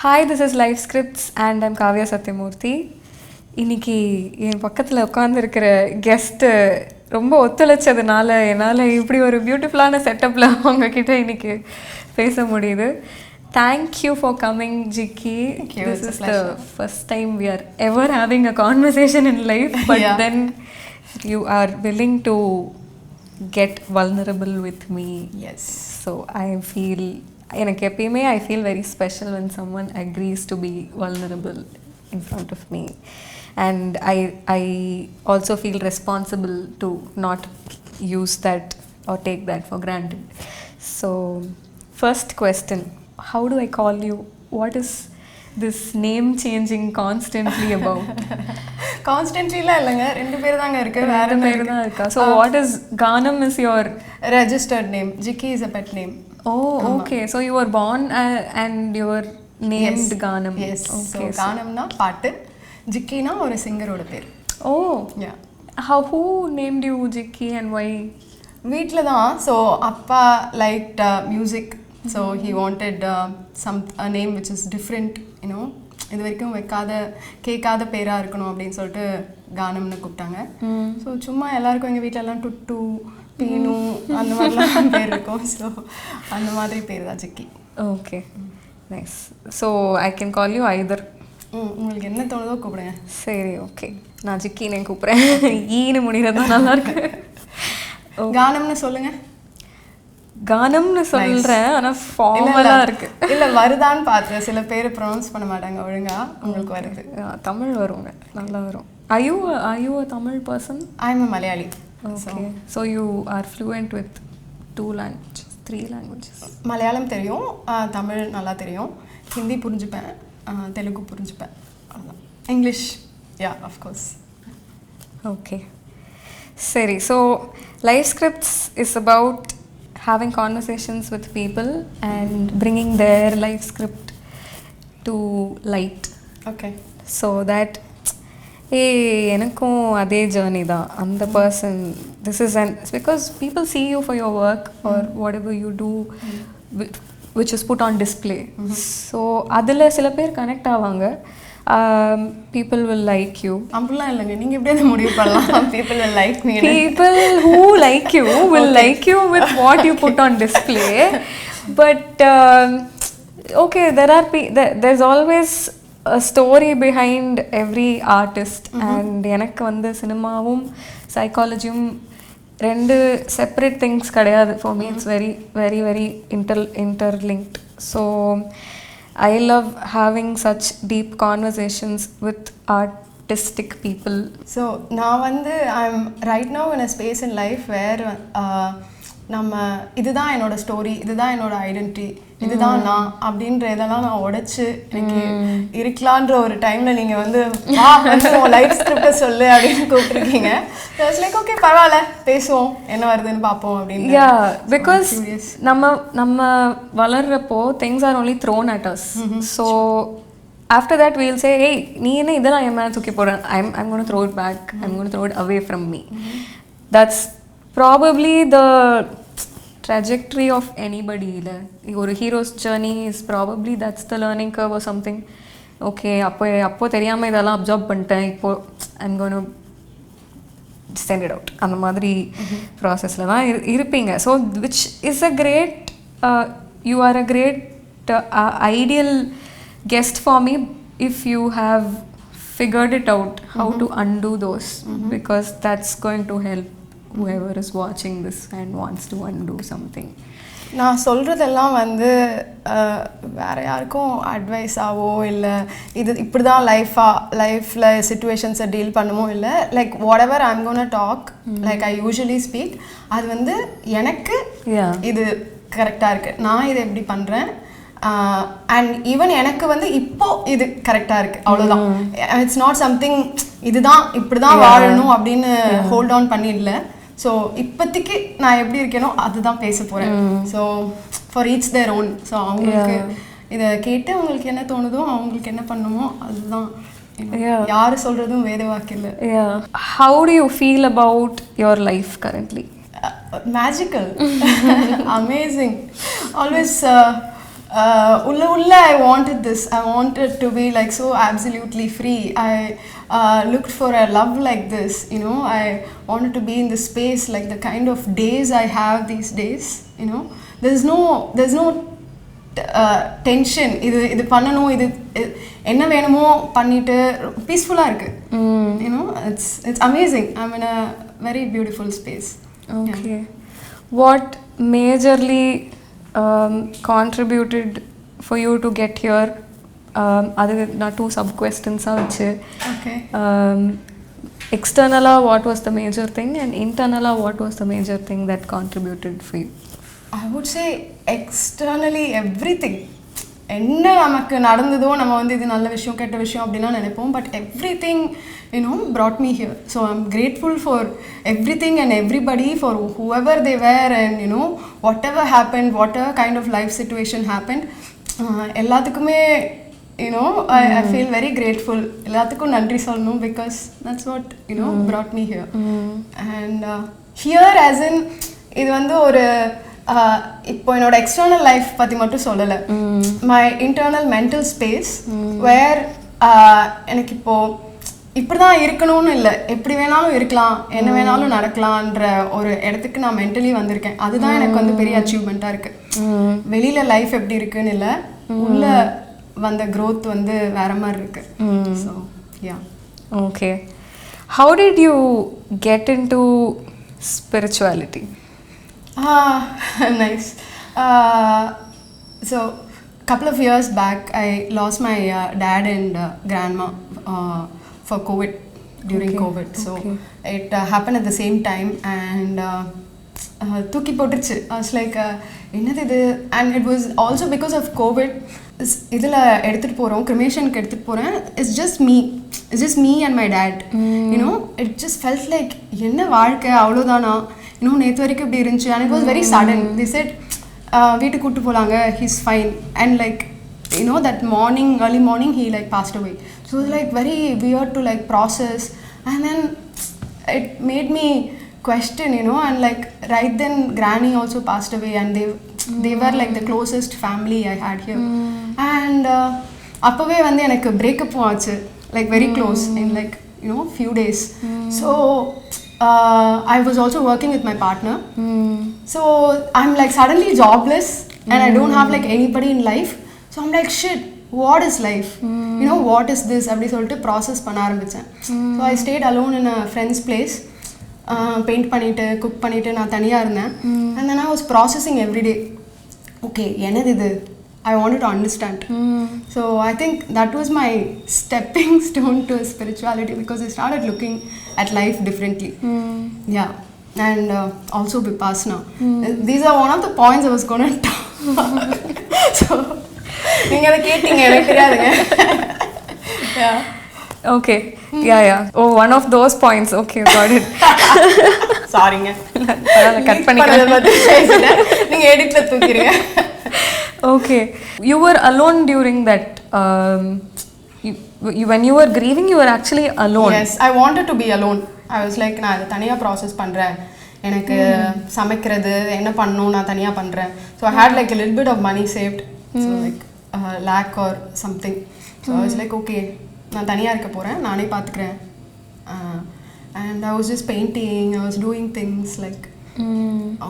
Hi, this is Lifescripts and I'm Kavya Satyamurthy. இன்னைக்கு என் பக்கத்தில் உட்காந்துருக்கிற கெஸ்ட்டு ரொம்ப ஒத்துழைச்சதுனால என்னால் இப்படி ஒரு பியூட்டிஃபுல்லான செட்டப்பில் அவங்கக்கிட்ட இன்னைக்கு பேச முடியுது. Thank you for coming, Jikki. This is the first time we are ever having a conversation in life, but then you are willing to get vulnerable with me. Yes. So I feel எனக்கு எப்பயுமே I feel very special when someone agrees to be vulnerable in front of me, and I also feel responsible to not use that or take that for granted. So first question, how do I call you? What is this name changing constantly about? Constantly la illanga, rendu per daanga irukku, vera per da irukka. So what is Ganam is your registered name. Jikki is a pet name. Oh, okay. So you were born and you were named Ganam. Yes. Okay. So Ganam na paattu, Jikki na oru singer oda per. Oh. Yeah. Who named you Jikki and why? Veetla da. So appa liked music. So he wanted a name which is different, you know. இது வரைக்கும் கேட்காத பேராக இருக்கணும் அப்படின்னு சொல்லிட்டு கானம்னு கூப்பிட்டாங்க. So சும்மா எல்லாருக்கும் எங்கள் வீட்டிலலாம் டுட்டு பீனு அந்த மாதிரிலாம் பேர் இருக்கும். ஸோ அந்த மாதிரி பேர் தான் Jikki. Okay, nice. So I can call you either. உங்களுக்கு என்ன தோணுதோ கூப்பிடுங்க. சரி, ஓகே. நான் ஜிக்கின்னு கூப்பிட்றேன். ஈன்னு முடிகிறது தான் நல்லாயிருக்கு. கானம்னு சொல்லுங்கள். கானம்னு சொல்கிறேன், ஆனால் ஃபார்மலாக இருக்குது. இல்லை வருதான்னு பார்த்தேன், சில பேர் ப்ரொனவுன்ஸ் பண்ண மாட்டாங்க ஒழுங்காக. உங்களுக்கு வருது. தமிழ் வருங்க, நல்லா வரும். Are you a Tamil person? I am a Malayali. Okay. So you are fluent with 3 languages. Malayalam தெரியும், தமிழ் நல்லா தெரியும், ஹிந்தி புரிஞ்சுப்பேன், தெலுங்கு புரிஞ்சுப்பேன், அவ்வளோதான். இங்கிலீஷ் யா ஆஃப்கோர்ஸ். ஓகே, சரி. So Lifescripts is about having conversations with people and bringing their life script to light. Okay. So that எனக்கும் அதே journey தான், அந்த person, this is and because people see you for your work or whatever you do which is put on display. So அதில் சில பேர் connect ஆவாங்க. People will like you. அப்படிலாம் இல்லைங்க, நீங்கள் எப்படி அதை முடிவு பண்ணலாம்? People will like me. People who like you will like you with what you put on display. But okay, there's always a story behind every artist. And எனக்கு வந்து சினிமாவும் சைக்காலஜியும் ரெண்டு செப்பரேட் திங்ஸ் கிடையாது. For me it's very very very interlinked. So I love having such deep conversations with artistic people. So நான் வந்து I'm right now in a space in life where நம்ம இதுதான் என்னோட ஸ்டோரி, இதுதான் என்னோட ஐடென்டிட்டி, இதுதான் நான் அப்படின்ற இதெல்லாம் நான் உடைச்சு எனக்கு இருக்கலான்ற ஒரு டைமில் நீங்கள் வந்து லைஃப் ஸ்கிரிப்டை சொல்லு அப்படின்னு கூப்பிட்டுருக்கீங்க. லைக் ஓகே பரவாயில்ல, பேசுவோம், என்ன வருதுன்னு பார்ப்போம் அப்படின்னு. யா, பிகாஸ் நம்ம வளர்றப்போ things are only thrown at us. So after that we'll say, hey, நீ என்ன இதெல்லாம் என் மேலே தூக்கி போடுறேன், I'm going to throw it back, I'm going to throw it away from me. That's probably the trajectory of anybody. ஒரு hero's journey is probably that's the learning curve or something. Okay, அப்போ தெரியாமல் இதெல்லாம் absorb பண்ணிட்டேன், இப்போ I'm going to send it out. அந்த மாதிரி ப்ராசஸில் தான் இருப்பீங்க. So which is a great you are a great ideal guest for me if you have figured it out how to undo those, because that's going to help whoever is watching this and wants to undo something. நான் சொல்கிறதெல்லாம் வந்து வேறு யாருக்கும் அட்வைஸாவோ இல்லை இது இப்படி தான் லைஃப்பில் சிச்சுவேஷன்ஸை டீல் பண்ணுமோ இல்லை. Like whatever I'm gonna talk, like I usually speak, அது வந்து எனக்கு இது கரெக்டாக இருக்குது, நான் இதை எப்படி பண்ணுறேன், அண்ட் ஈவன் எனக்கு வந்து இப்போ இது கரெக்டாக இருக்குது, அவ்வளோதான். இட்ஸ் நாட் சம்திங் இதுதான் இப்படி தான் வாழணும் அப்படின்னு ஹோல்ட் ஆன் பண்ணிடல. ஸோ இப்போதைக்கு நான் எப்படி இருக்கேனோ அதுதான் பேச போகிறேன். So for each their own. So அவங்களுக்கு இதை கேட்டு அவங்களுக்கு என்ன தோணுதோ, அவங்களுக்கு என்ன பண்ணுமோ அதுதான். யார் சொல்கிறதும் வேத வாக்கில்லை. How do you feel about your life currently? Magical. Amazing. Always I wanted this. I wanted to be like so absolutely free. I looked for a love like this, you know. I wanted to be in the space like the kind of days I have these days, you know. There's no tension. இது பண்ணனும், இது என்ன வேணுமோ பண்ணிட்டு பீஸ்ஃபுல்லா இருக்கு. You know, it's amazing. I'm in a very beautiful space. Okay. Yeah. What majorly contributed for you to get here? Other than 2 sub questions avchu. Okay. Externally, what was the major thing, and internally, what was the major thing that contributed for you? I would say externally everything. என்ன நமக்கு நடந்ததோ நம்ம வந்து இது நல்ல விஷயம் கெட்ட விஷயம் அப்படின்னா நினைப்போம், but everything you know brought me here. So I'm grateful for everything and everybody, for whoever they were, and you know whatever happened, whatever kind of life situation happened, எல்லாத்துக்குமே you know I feel very grateful. எல்லாத்துக்கும் நன்றி சொல்லணும், because that's what you know brought me here. And here as in இது வந்து ஒரு இப்போ என்னோட external life பற்றி மட்டும் சொல்லலை, my internal mental space where எனக்கு இப்படி தான் இருக்கணும்னு இல்லை, எப்படி வேணாலும் இருக்கலாம், என்ன வேணாலும் நடக்கலான்ற ஒரு இடத்துக்கு நான் மென்டலி வந்திருக்கேன். அதுதான் எனக்கு வந்து பெரிய அச்சீவ்மெண்ட்டாக இருக்குது. வெளியில் லைஃப் எப்படி இருக்குன்னு இல்லை, உள்ள வந்த க்ரோத் வந்து வேற மாதிரி இருக்கு. So yeah. Okay. How did you get in to spirituality? Nice. So couple of years back I lost my dad and grandma for COVID, during COVID. So it happened at the same time, and தூக்கி போட்டுருச்சு. I was like என்னது இது, and it was also because of COVID. இதில் எடுத்துகிட்டு போகிறோம், கிரிமேஷனுக்கு எடுத்துகிட்டு போகிறேன். It's just me and my dad. You know, it just felt like என்ன வாழ்க்கை அவ்வளோதானா, இன்னும் நேற்று வரைக்கும் இப்படி இருந்துச்சு. And it was very sudden. They said வீட்டுக்கு கூப்பிட்டு போகலாங்க, he's fine. And like you know that morning, early morning, he like passed away. So it was like very weird to like process, and then it made me question, you know. And like right then granny also passed away, and they were like the closest family I had here. And அப்பவே வந்து எனக்கு breakup ஆச்சு, like very close in like you know few days. So I was also working with my partner. So I'm like suddenly jobless, and I don't have like anybody in life. So I'm like shit, what is life? You know, what is this? அப்படி சொல்லிட்டு process பண்ண ஆரம்பித்தேன். So I stayed alone in a friend's place. Paint பண்ணிவிட்டு cook பண்ணிவிட்டு நான் தனியாக இருந்தேன். And then I was processing every day. Okay, என்னது இது? I wanted to understand. So I think that was my stepping stone to spirituality, because I started looking at life differently. Yeah. And also Vipassana. These are one of the points I was going to talk. So நீங்கள் அதை கேட்டீங்க, எனக்கு தெரியாதுங்க. Yeah. Okay. Yeah. Oh, one of those points. Okay, got it. சாரிங்க, cut பண்ணிக்கலாம், நீங்கள் எடிட்டில் தூக்கிடுங்க. Okay. You were alone during that. When you were grieving, you were actually alone. Yes, I wanted to be alone. I was like, நான் அதை தனியாக process பண்ணுறேன், எனக்கு சமைக்கிறது என்ன பண்ணணும் நான் தனியாக பண்ணுறேன். So I had like a little bit of money saved, so like lakh or something. So I was like, okay, நான் தனியாக இருக்க போகிறேன், நானே பார்த்துக்கிறேன். And I was just painting, I was doing things like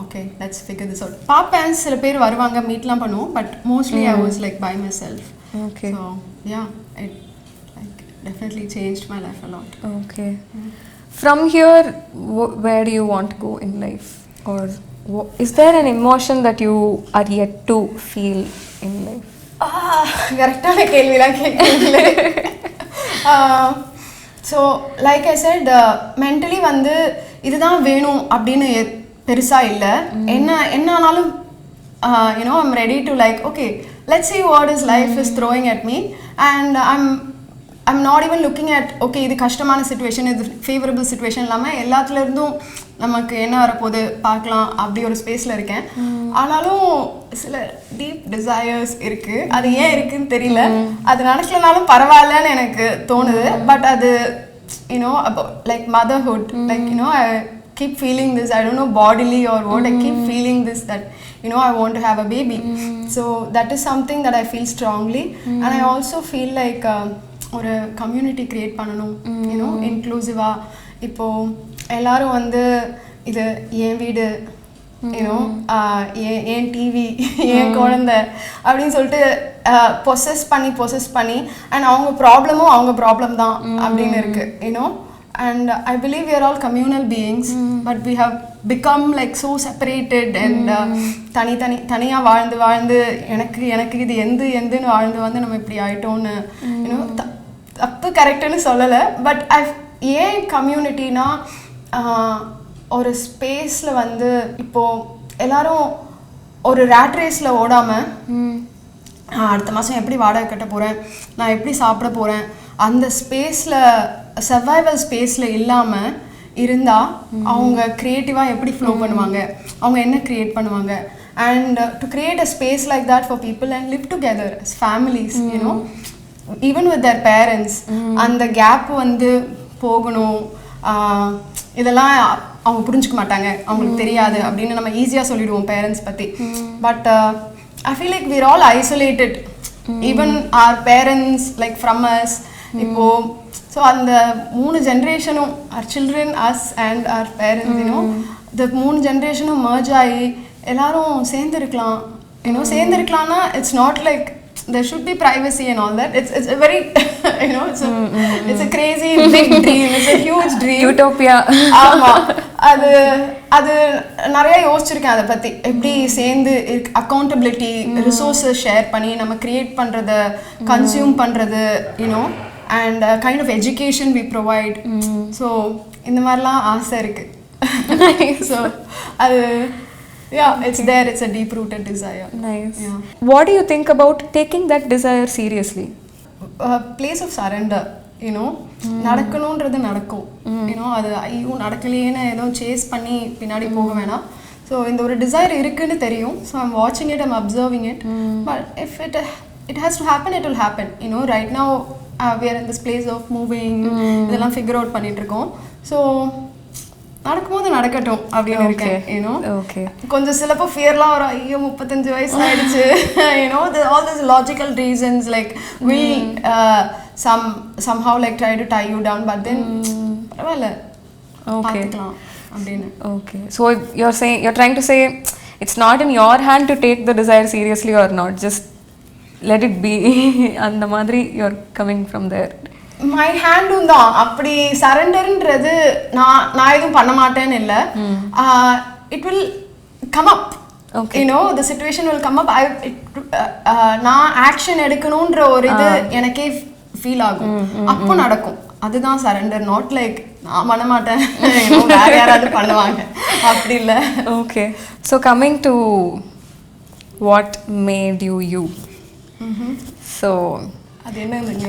okay, let's figure this out. பாப்பேன், சில பேர் வருவாங்க, மீட்லாம் பண்ணுவோம், but mostly I was like by myself. Okay. So yeah, it like definitely changed my life a lot. Okay. From here, where do you want to go in life? Or is there an emotion that you are yet to feel in life? கரெக்டான கேள்விலாம் கேட்கல. So like I said, mentally வந்து இதுதான் வேணும் அப்படின்னு பெருசாக இல்லை. என்னாலும் you know, I'm ready to like, okay, let's see what is life is throwing at me. And I'm not even looking at, okay, இது கஷ்டமான சிச்சுவேஷன், இது ஃபேவரபிள் சிச்சுவேஷன் இல்லாமல் எல்லாத்துலேருந்தும் நமக்கு என்ன வரப்போகுது பார்க்கலாம், அப்படி ஒரு ஸ்பேஸில் இருக்கேன். ஆனாலும் சில டீப் டிசையர்ஸ் இருக்குது, அது ஏன் இருக்குதுன்னு தெரியல. அது நடக்கலனாலும் பரவாயில்லன்னு எனக்கு தோணுது. பட் அது you know like motherhood, like you know, I keep feeling this, I don't know bodily or what, I keep feeling this that I want to have a baby. So that is something that I feel strongly. And I also feel like ஒரு community create பண்ணணும், இன்க்ளூசிவாக. இப்போது எல்லாரும் வந்து இது என் வீடு, ஏன் TV, ஏன் குழந்தை அப்படின்னு சொல்லிட்டு பொசஸ் பண்ணி அண்ட் அவங்க ப்ராப்ளம் தான் அப்படின்னு இருக்கு. And I believe we are all communal beings, but we have become like so separated and தனியா வாழ்ந்து எனக்கு இது எந்துன்னு வாழ்ந்து நம்ம இப்படி ஆயிட்டோம்னு. தப்பு கரெக்டுன்னு சொல்லலை, பட் ஏன் கம்யூனிட்டினா ஒரு ஸ்பேஸில் வந்து இப்போது எல்லாரும் ஒரு ரேட் ரேஸில் ஓடாமல் அடுத்த மாதம் எப்படி வாடகை கட்ட போகிறேன், நான் எப்படி சாப்பிட போகிறேன், அந்த ஸ்பேஸில் சர்வைவல் ஸ்பேஸில் இல்லாமல் இருந்தால் அவங்க க்ரியேட்டிவாக எப்படி ஃப்ளோ பண்ணுவாங்க, அவங்க என்ன க்ரியேட் பண்ணுவாங்க. And to create a space like that for people and live together as families, even with their parents. அந்த கேப் வந்து போகணும். இதெல்லாம் அவங்க புரிஞ்சுக்க மாட்டாங்க, அவங்களுக்கு தெரியாது அப்படின்னு நம்ம ஈஸியாக சொல்லிடுவோம் பேரண்ட்ஸ் பற்றி. But I feel like we're all isolated, even our parents like from us. இப்போது ஸோ அந்த 3 ஜென்ரேஷனும் our children, us and our parents, the 3 ஜென்ரேஷனும் merge ஆகி எல்லாரும் சேர்ந்துருக்கலாம்னா it's not like there should be privacy and all that. It's a very it's a crazy big dream, it's a huge dream, utopia. ஆமா, அது நிறைய யோசிச்சிருக்கேன் அதை பற்றி. எப்படி சேர்ந்து அக்கௌண்டபிலிட்டி, ரிசோர்ஸஸ் ஷேர் பண்ணி நம்ம கிரியேட் பண்ணுறத கன்சியூம் பண்ணுறது, and kind of education we provide. So இந்த மாதிரிலாம் ஆசை இருக்கு. So அது it's there, it's a deep rooted desire. Nice. What do you think about taking that desire seriously? Place of surrender, நடக்கணுன்றது நடக்கும். அது ஐயோ நடக்கலையேன்னு ஏதோ சேஸ் பண்ணி பின்னாடி போக வேணாம். ஸோ இந்த ஒரு டிசைர் இருக்குன்னு தெரியும். ஸோ ஐம் வாட்சிங் it, I'm observing it. But if it has to happen, it will happen. Right now we are in this place of moving, இதெல்லாம் ஃபிகர் அவுட் பண்ணிட்டு இருக்கோம். ஸோ நடக்கும்போது நடக்கட்டும் அப்படின்னு இருக்கேன். கொஞ்சம் சிலப்போ ஃபியர்லாம் வரும், ஐயோ 35 வயசு ஆயிடுச்சு, all these logical reasons like will somehow like try to tie you down, but then பரவாயில்ல பார்த்துக்கலாம் அப்படின்னு. Okay, so you're trying to say it's not in your hand to take the desire seriously or not, just let it be. அந்த மாதிரி you're coming from there. My ஹேண்டும் தான். அப்படி சரண்டர்ன்றது நான் எதுவும் பண்ண மாட்டேன்னு இல்லை. It will come up, the situation will come up. நான் ஆக்ஷன் எடுக்கணுன்ற ஒரு இது எனக்கே ஃபீல் ஆகும், அப்போ நடக்கும். அதுதான் சரண்டர். நாட் லைக் நான் பண்ண மாட்டேன், வேற யாராவது பண்ணுவாங்க, அப்படி இல்லை. Okay, so coming to what made you. So அது என்னதுங்க?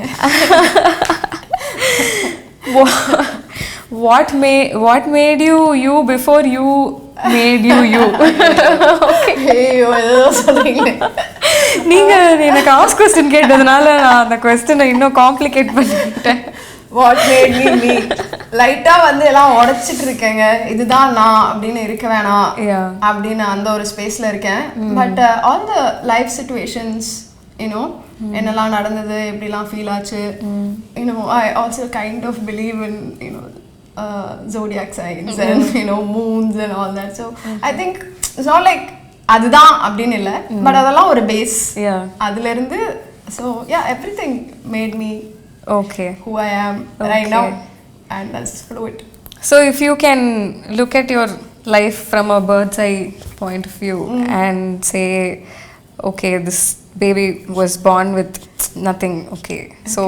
What made you before you made you? நீங்க எனக்கு ஆஸ்க் கொஸ்டின் கேட்டதுனால நான் அந்த கொஸ்டினை இன்னும் காம்ப்ளிகேட் பண்ணிட்டேன். வாட் மேட் மீ லைட்டா வந்து எல்லாம் உடைச்சிட்டு இருக்கேங்க, இதுதான் நான் அப்படின்னு இருக்க வேணாம் அப்படின்னு அந்த ஒரு ஸ்பேஸ்ல இருக்கேன். But all the life situations, என்னெல்லாம் நடந்தது, எப்படிலாம் ஃபீல் ஆச்சு. I also kind of believe in zodiac signs and moons and all that. So I think it's not like அதுதான் அப்படின்னு இல்லை, பட் அதெல்லாம் ஒரு பேஸ். அதுல இருந்து so everything made me who I am right now, and that's fluid. So if you can look at your life from a bird's eye point of view and say, okay, this baby was born with nothing, so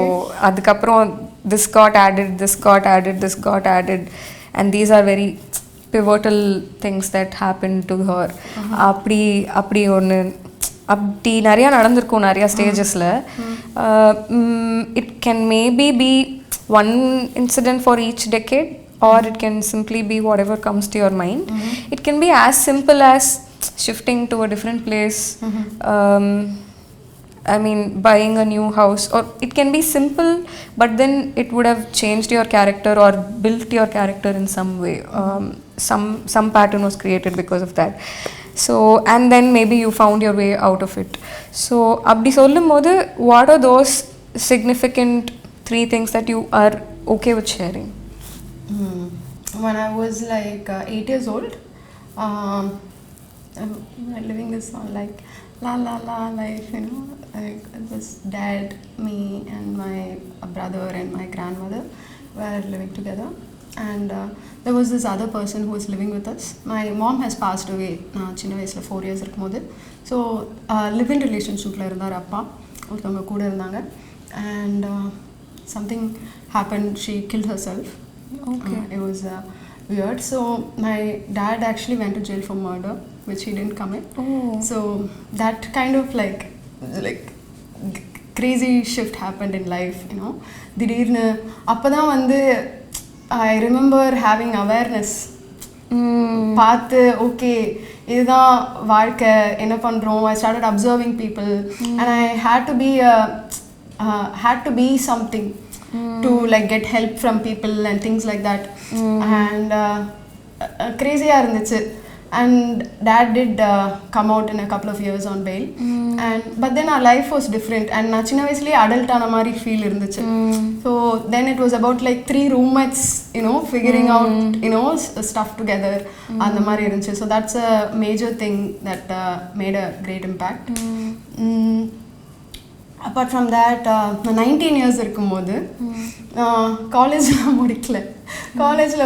adukaprom this got added, and these are very pivotal things that happened to her. அப்படி ஒன்று அப்படி நிறையா நடந்திருக்கும் நிறையா ஸ்டேஜஸில். It can maybe be one incident for each decade, or it can simply be whatever comes to your mind. It can be as simple as shifting to a different place, I mean buying a new house, or it can be simple, but then it would have changed your character or built your character in some way. some pattern was created because of that. So and then maybe you found your way out of it. So அப்படி சொல்லும்போது what are those significant 3 things that you are okay with sharing? When I was like 8 years old, I'm living this song like la la la life, you know, like it was dad, me and my brother and my grandmother were living together, and there was this other person who was living with us. My mom has passed away சின்ன வயசுல 4 years இருக்கும்போது. So live in relationshipல இருந்தார் அப்பா, ஒருத்தவங்க கூட இருந்தாங்க, and something happened, she killed herself. Okay. It was weird. So my dad actually went to jail for murder, which he didn't commit. Oh. So that kind of like crazy shift happened in life, you know. திடீர்னு அப்பதான் வந்து I remember having awareness. பார்த்து okay இதுதான் வாழ்க்கை, என்ன பண்றோம். I started observing people and I had to be something to like get help from people and things like that. And crazy-ஆ இருந்துச்சு. And dad did come out in a couple of years on bail. But then our life was different, and நான் சின்ன வயசுலயே adult ஆன மாதிரி feel இருந்துச்சு. So then it was about like 3 roommates, you know, figuring out, you know, stuff together. அந்த மாதிரி இருந்துச்சு. So that's a major thing that made a great impact. Apart from that, நான் 19 years இருக்கும்போது college முடிக்கல. காலேஜில்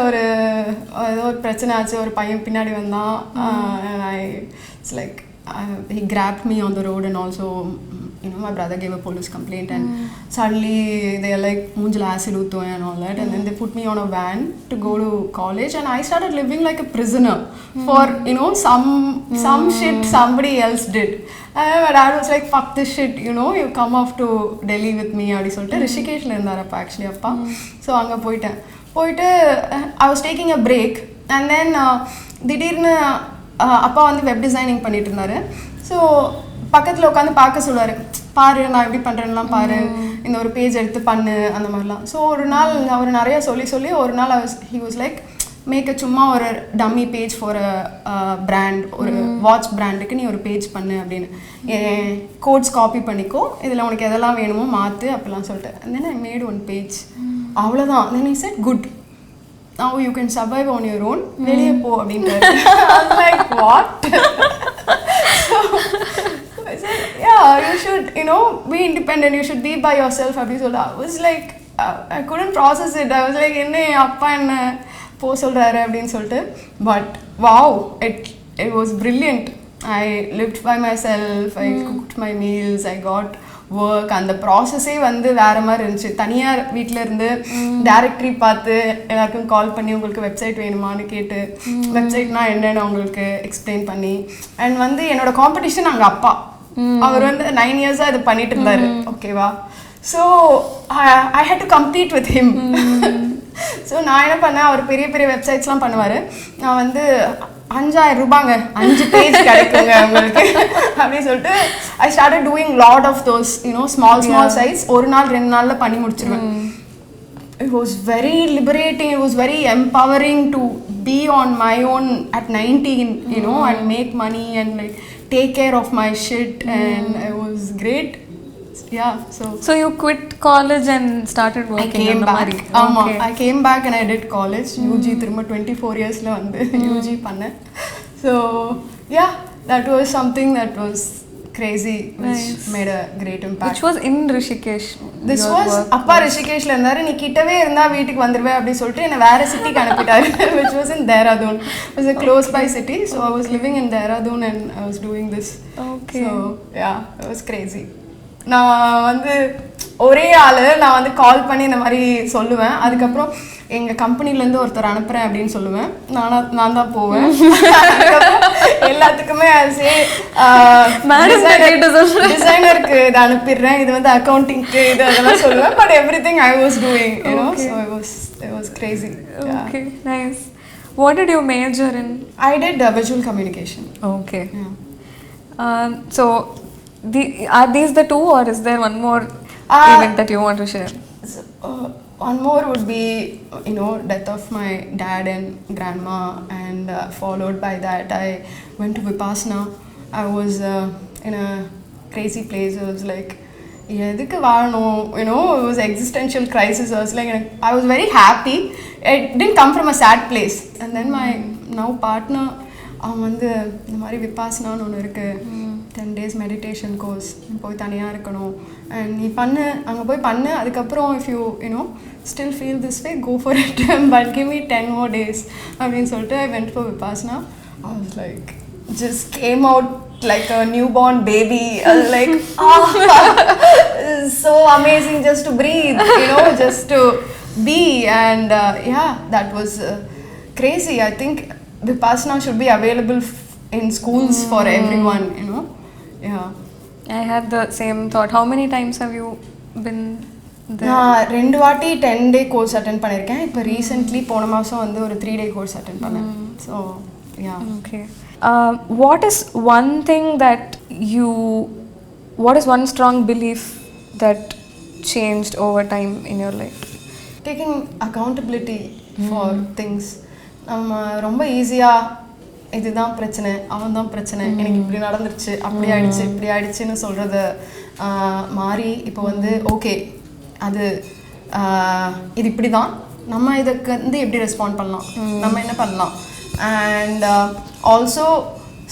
ஏதோ ஒரு பிரச்சனை ஆச்சு, ஒரு பையன் பின்னாடி வந்தான். It's like he grabbed me on the road, and also, you know, my brother gave a police complaint, and suddenly they are like மூஞ்சில acid ஊத்துவேன் and all that, and then they put me on a van to go to college, and I started living like a prisoner for, you know, some shit somebody else did. My dad was like, fuck this shit, you know, you come off to Delhi with me அப்படி சொல்லிட்டு ரிஷிகேஷில் இருந்தார் அப்பா, actually அப்பா. So அங்கே போயிட்டு I was taking a break, and then திடீர்னு அப்பா வந்து வெப் டிசைனிங் பண்ணிட்டு இருந்தாரு. ஸோ பக்கத்தில் உட்காந்து பார்க்க சொல்லுவார், பாரு நான் எப்படி பண்ணுறேன்லாம் பாரு, இந்த ஒரு பேஜ் எடுத்து பண்ணு, அந்த மாதிரிலாம். ஸோ ஒரு நாள் அவர் நிறையா சொல்லி ஒரு நாள் he was like, மேக் சும்மா ஒரு டம்மி பேஜ் ஃபார் பிராண்ட், ஒரு வாட்ச் பிராண்டுக்கு நீ ஒரு பேஜ் பண்ணு அப்படின்னு, கோட்ஸ் காப்பி பண்ணிக்கோ, இதில் உனக்கு எதெல்லாம் வேணுமோ மாற்று அப்படிலாம் சொல்லிட்டு. And then I made one page. அவ்வளோதான். Then he said, good, now you can survive on your own, வெளியே போ அப்படின்ட்டு. I was like, what? So I said, yeah, you should, you know, be independent, you should be by yourself அப்படி சொல்லிட்டு. I was like, I couldn't process it. I was like, என்ன அப்பா என்ன போ சொல்கிறாரு அப்படின்னு சொல்லிட்டு. But wow, it was brilliant. I lived by myself, I cooked my meals, I got work. அந்த ப்ராசஸே வந்து வேறு மாதிரி இருந்துச்சு. தனியார் வீட்டில் இருந்து டேரக்டரி பார்த்து எல்லாருக்கும் கால் பண்ணி உங்களுக்கு வெப்சைட் வேணுமான்னு கேட்டு வெப்சைட்னா என்னென்னு அவங்களுக்கு எக்ஸ்பிளைன் பண்ணி, அண்ட் வந்து என்னோட காம்படிஷன் அங்கே அப்பா, அவர் வந்து 9 years-ஆக இது பண்ணிட்டு இருந்தார். ஓகேவா? So I had to compete with him. So நான் என்ன பண்ணேன், அவர் பெரிய பெரிய வெப்சைட்ஸ்லாம் பண்ணுவார். நான் வந்து 5,000 ரூபாங்க 5 பேஜ் கிடைக்குங்க உங்களுக்கு அப்படின்னு சொல்லிட்டு I started doing lot of those, you know, small sites. ஒரு நாள் 2 நாளில் பண்ணி முடிச்சிருவேன். It was very liberating, it was very empowering to be on my own at 19, you know, and make money and like take care of my shit, and it was great. Yeah, so you quit college and started working. I came back. Okay. I came back and I did college. UG திரும்ப 24 yearsல வந்து UG பண்ணேன். So yeah, that was something that was crazy, which made a great impact. Which was in Rishikesh. This was அப்பா ரிஷிகேஷ்ல இருந்தாரு. நீ கிட்டவே இருந்தா வீட்டுக்கு வந்துருவே அப்படி சொல்லிட்டு என்ன வேற சிட்டிக்கு அனுப்பிட்டாரு. Which was in Dehradun. It was a close by city, so I was living in Dehradun and I was doing this. Okay. So yeah, it was crazy. நான் வந்து ஒரே ஆள், நான் வந்து கால் பண்ணி இந்த மாதிரி சொல்லுவேன். அதுக்கப்புறம் எங்கள் கம்பெனிலேருந்து ஒருத்தர் அனுப்புகிறேன் அப்படின்னு சொல்லுவேன். நான் தான் போவேன். எல்லாத்துக்குமே டிசைனருக்கு இதை அனுப்பிடுறேன், இது வந்து அக்கௌண்டிங்க்கு இது அதெல்லாம் சொல்லுவேன். But everything I was doing, you know, so it was crazy. Okay, nice. What did you major in? I did visual communication. Okay. Yeah. So are these the two, or is there one more event that you want to share? one more would be, death of my dad and grandma, and followed by that I went to Vipassana. I was in a crazy place. I was like, எதுக்கு வாழணும், it was existential crisis. I was like, I was very happy. It didn't come from a sad place. And then my now partner, அவன் வந்து இந்த மாதிரி விபாசனான்னு ஒன்று இருக்குது, 10 days meditation course, போய் தனியாக இருக்கணும், அண்ட் நீ பண்ணு, அங்கே போய் பண்ணு, அதுக்கப்புறம் if you still feel this way, go for it, but give me 10 more days அப்படின்னு சொல்லிட்டு I went for Vipassana. I was like, just came out like a newborn baby. I was like, so amazing just to breathe, just to be. And that was crazy. I think Vipassana should be available in schools for everyone, Yeah. I had the same thought. How many times have you been there? நான் 2 வாட்டி 10-day course attend பண்ணியிருக்கேன். இப்போ recently போன மாதம் வந்து ஒரு 3-day course attend பண்ணேன். So okay. What is one thing that what is one strong belief that changed over time in your life? Taking accountability for things. நம்ம ரொம்ப ஈஸியாக இதுதான் பிரச்சனை, அவன் தான் பிரச்சனை, எனக்கு இப்படி நடந்துருச்சு, அப்படி ஆயிடுச்சு, இப்படி ஆயிடுச்சுன்னு சொல்கிறத மாறி இப்போ வந்து ஓகே, அது இது இப்படி தான், நம்ம இதுக்கு வந்து எப்படி ரெஸ்பாண்ட் பண்ணலாம், நம்ம என்ன பண்ணலாம், and also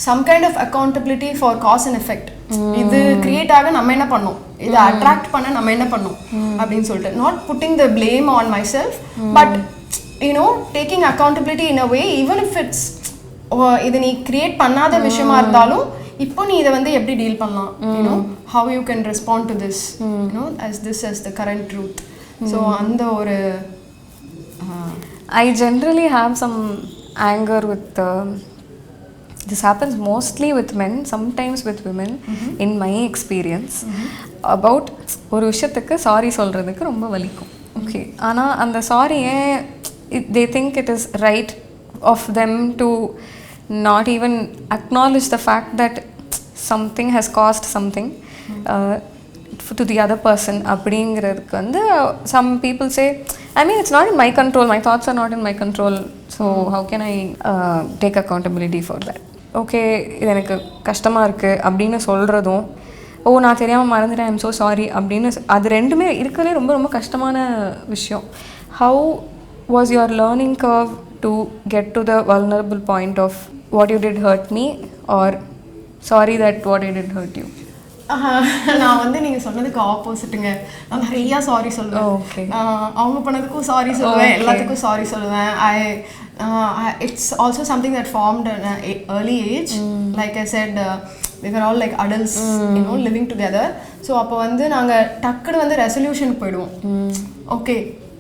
some kind of accountability for cause and effect. இது கிரியேட் ஆக நம்ம என்ன பண்ணோம், இதை அட்ராக்ட் பண்ண நம்ம என்ன பண்ணோம் அப்படின்னு சொல்லிட்டு, not pudding the blame on my self, but taking accountability in a way, even if it's இது நீ கிரியேட் பண்ணாத விஷயமா இருந்தாலும் இப்போ நீ இதை வந்து எப்படி டீல் பண்ணலாம், how you can respond to this, as the current truth. So அந்த ஒரு I generally have some anger with this happens mostly with men, sometimes with women, in my experience, about ஒரு விஷயத்துக்கு சாரி சொல்கிறதுக்கு ரொம்ப வலிக்கும். Okay, ஆனால் அந்த சாரியே they think it is right of them to not even acknowledge the fact that something has caused something to the other person. அப்படிங்கிறதுக்கு வந்து some people say, I mean, it's not in my control, my thoughts are not in my control, so how can I take accountability for that? Okay, இது எனக்கு கஷ்டமாக இருக்குது அப்படின்னு சொல்கிறதும், நான் தெரியாமல் மறந்துட்டேன், ஐம் ஸோ சாரி அப்படின்னு, அது ரெண்டுமே இருக்கிறதே ரொம்ப ரொம்ப கஷ்டமான விஷயம். How was your learning curve to get to the vulnerable point of what you did hurt me, or sorry that what I did hurt you? நான் வந்து நீங்கள் சொன்னதுக்கு ஆப்போசிட்டுங்க. நான் நிறையா சாரி சொல்லுவேன், அவங்க பண்ணதுக்கும் சாரி சொல்லுவேன், எல்லாத்துக்கும் சாரி சொல்லுவேன். It's also something that formed at an early age. Like I said, we were all like adults, living together. So அப்போ வந்து நாங்கள் டக்குன்னு வந்து ரெசல்யூஷனுக்கு போயிடுவோம். ஓகே,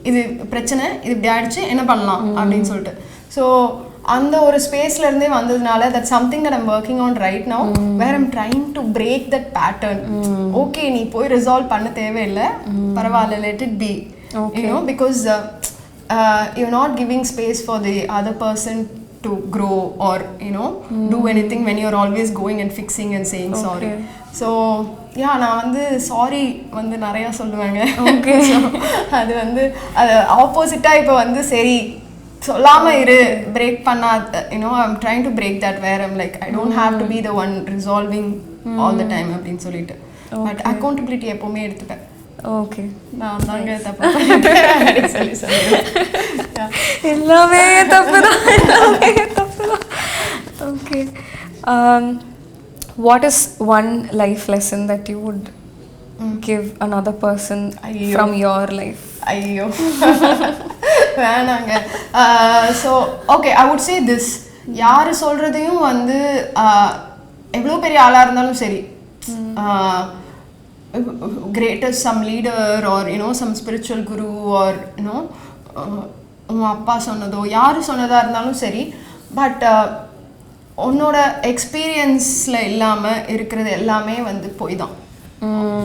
இது பிரச்சனை, இது இப்படி ஆயிடுச்சு, என்ன பண்ணலாம் அப்படின்னு சொல்லிட்டு. ஸோ அந்த ஒரு ஸ்பேஸ்லேருந்தே வந்ததுனால that something that I'm working on right now, where I'm trying to break that pattern. Okay, நீ போய் ரிசால்வ் பண்ண தேவையில்லை, பரவாயில்ல, let it be, because you're not giving space for the other person to grow or do anything when you're always going and fixing and saying sorry. So நான் வந்து sorry வந்து நிறையா சொல்லுவேங்க. அது வந்து அது ஆப்போசிட்டாக இப்போ வந்து சரி சொல்லாமல் இரு, பிரேக் பண்ணாத, I'm trying to break that, where I'm like I don't have to be the one resolving all the time அப்படின்னு சொல்லிட்டு. பட் அக்கௌண்டபிலிட்டி எப்போவுமே எடுத்துப்பேன். ஓகே, நான் தாங்க தப்பு பண்ணிட்டேன் சொல்லி சொல்லுவேன். எல்லாமே தப்பு தான், எல்லாமே தப்பு தான். Okay, what is one life lesson that you would give another person from your life? ஐயோ வேணாங்க. So okay, I would say this, யார் சொல்கிறதையும் வந்து எவ்வளோ பெரிய ஆளாக இருந்தாலும் சரி, greatest some leader or some spiritual guru or உங்கள் அப்பா சொன்னதோ யார் சொன்னதாக இருந்தாலும் சரி, பட் உன்னோட எக்ஸ்பீரியன்ஸில் இல்லாமல் இருக்கிறது எல்லாமே வந்து போய் தான்.